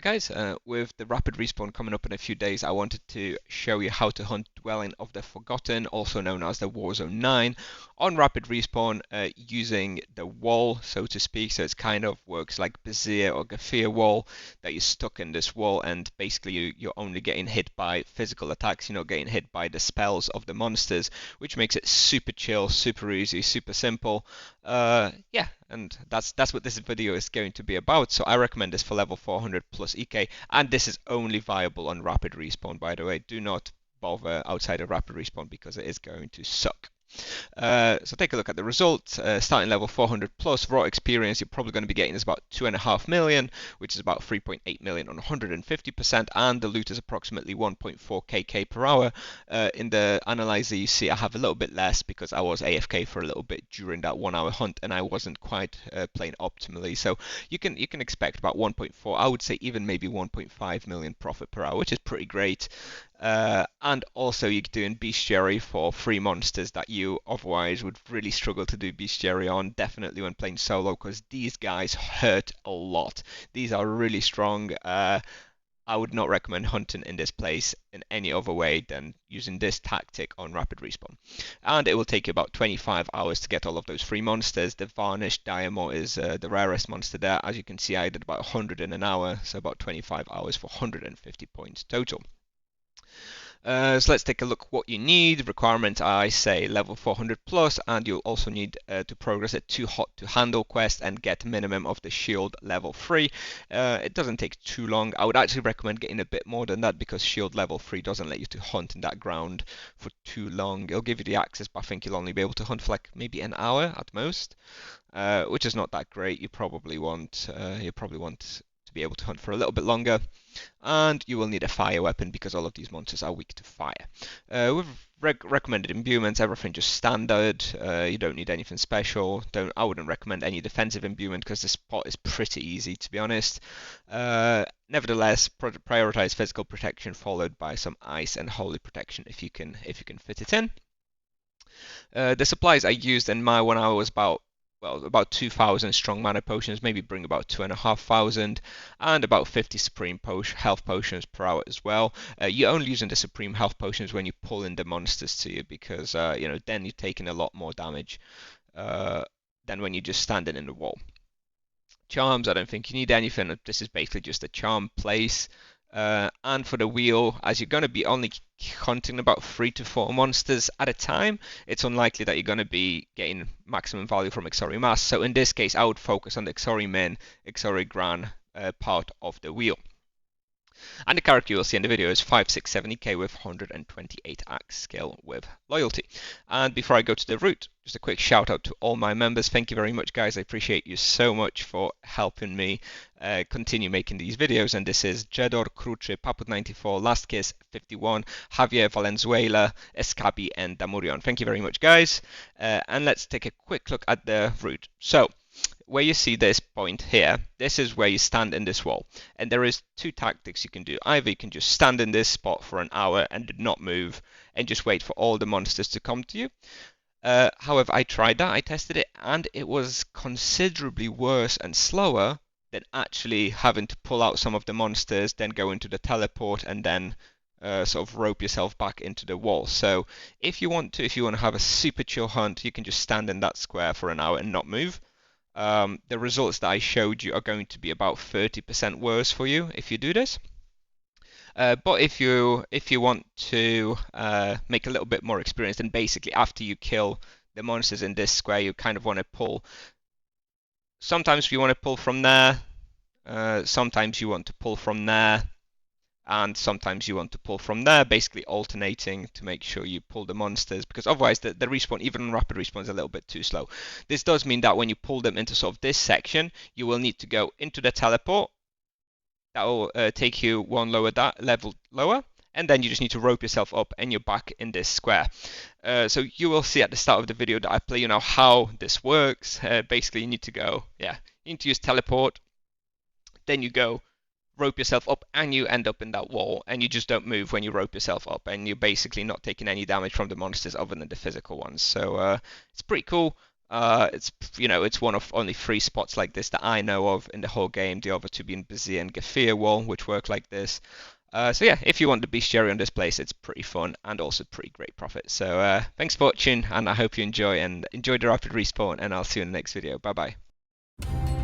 guys, with the rapid respawn coming up in a few days, I wanted to show you how to hunt Dwelling of the Forgotten, also known as the Warzone 9, on rapid respawn using the wall, so to speak. So it kind of works like Bazir or Gafir wall, that you're stuck in this wall and basically you're only getting hit by physical attacks, you're not getting hit by the spells of the monsters, which makes it super chill, super easy, super simple. Yeah, and that's what this video is going to be about. So I recommend this for level 400 plus EK, and this is only viable on rapid respawn, by the way. Do not bother outside of rapid respawn because it is going to suck. So take a look at the results. Starting level 400 plus raw experience, you're probably going to be getting is about 2.5 million, which is about 3.8 million on 150%, and the loot is approximately 1.4 kk per hour. In the analyzer, you see I have a little bit less because I was AFK for a little bit during that 1 hour hunt, and I wasn't quite playing optimally. So you can expect about 1.4, I would say even maybe 1.5 million profit per hour, which is pretty great. And also you're doing bestiary for free monsters that you otherwise would really struggle to do bestiary on, definitely when playing solo, because these guys hurt a lot. These are really strong. I would not recommend hunting in this place in any other way than using this tactic on rapid respawn. And it will take you about 25 hours to get all of those free monsters. The Varnished Diamond is the rarest monster there. As you can see, I did about 100 in an hour, so about 25 hours for 150 points total. So let's take a look what you need. Requirements, I say level 400 plus, and you'll also need to progress a Too Hot to Handle quest and get minimum of the shield level 3. It doesn't take too long. I would actually recommend getting a bit more than that because shield level 3 doesn't let you to hunt in that ground for too long. It'll give you the access, but I think you'll only be able to hunt for like maybe an hour at most, which is not that great. You probably want to be able to hunt for a little bit longer, and you will need a fire weapon because all of these monsters are weak to fire. With recommended imbuements, everything just standard. You don't need anything special. I wouldn't recommend any defensive imbuement because this spot is pretty easy, to be honest. Nevertheless, prioritize physical protection followed by some ice and holy protection if you can fit it in. The supplies I used in my 1 hour was about 2,000 strong mana potions, maybe bring about 2,500, and about 50 supreme health potions per hour as well. You're only using the supreme health potions when you pull in the monsters to you because then you're taking a lot more damage than when you're just standing in the wall. Charms, I don't think you need anything. This is basically just a charm place. And for the wheel, as you're going to be only hunting about 3 to 4 monsters at a time, it's unlikely that you're going to be getting maximum value from Exori Mass. So in this case, I would focus on the Exori Min, Exori Gran part of the wheel. And the character you will see in the video is 5670k with 128 axe skill with loyalty. And before I go to the route, just a quick shout out to all my members. Thank you very much, guys. I appreciate you so much for helping me continue making these videos. And this is Jedor, Cruce, Paput94, Last Kiss 51, Javier Valenzuela, Escabi, and Damurion. Thank you very much, guys. And let's take a quick look at the route. So, where you see this point here, this is where you stand in this wall. And there is 2 tactics you can do. Either you can just stand in this spot for an hour and not move and just wait for all the monsters to come to you. However, I tried that, I tested it, and it was considerably worse and slower than actually having to pull out some of the monsters, then go into the teleport, and then sort of rope yourself back into the wall. So if you want to have a super chill hunt, you can just stand in that square for an hour and not move. The results that I showed you are going to be about 30% worse for you if you do this. But if you want to make a little bit more experience, then basically after you kill the monsters in this square, you kind of want to pull. Sometimes you want to pull from there, sometimes you want to pull from there, and sometimes you want to pull from there, basically alternating to make sure you pull the monsters, because otherwise the respawn, even on rapid respawn, is a little bit too slow. This does mean that when you pull them into sort of this section, you will need to go into the teleport. That will take you one level lower, and then you just need to rope yourself up and you're back in this square. So you will see at the start of the video that I play how this works. Basically you need to use teleport, then you go rope yourself up and you end up in that wall, and you just don't move when you rope yourself up, and you're basically not taking any damage from the monsters other than the physical ones. So it's pretty cool. It's it's one of only 3 spots like this that I know of in the whole game. The other two being Bazir and Gefir Wall, which work like this. So yeah, if you want the bestiary on this place, it's pretty fun and also pretty great profit. So thanks for watching, and I hope you enjoy the rapid respawn, and I'll see you in the next video. Bye bye.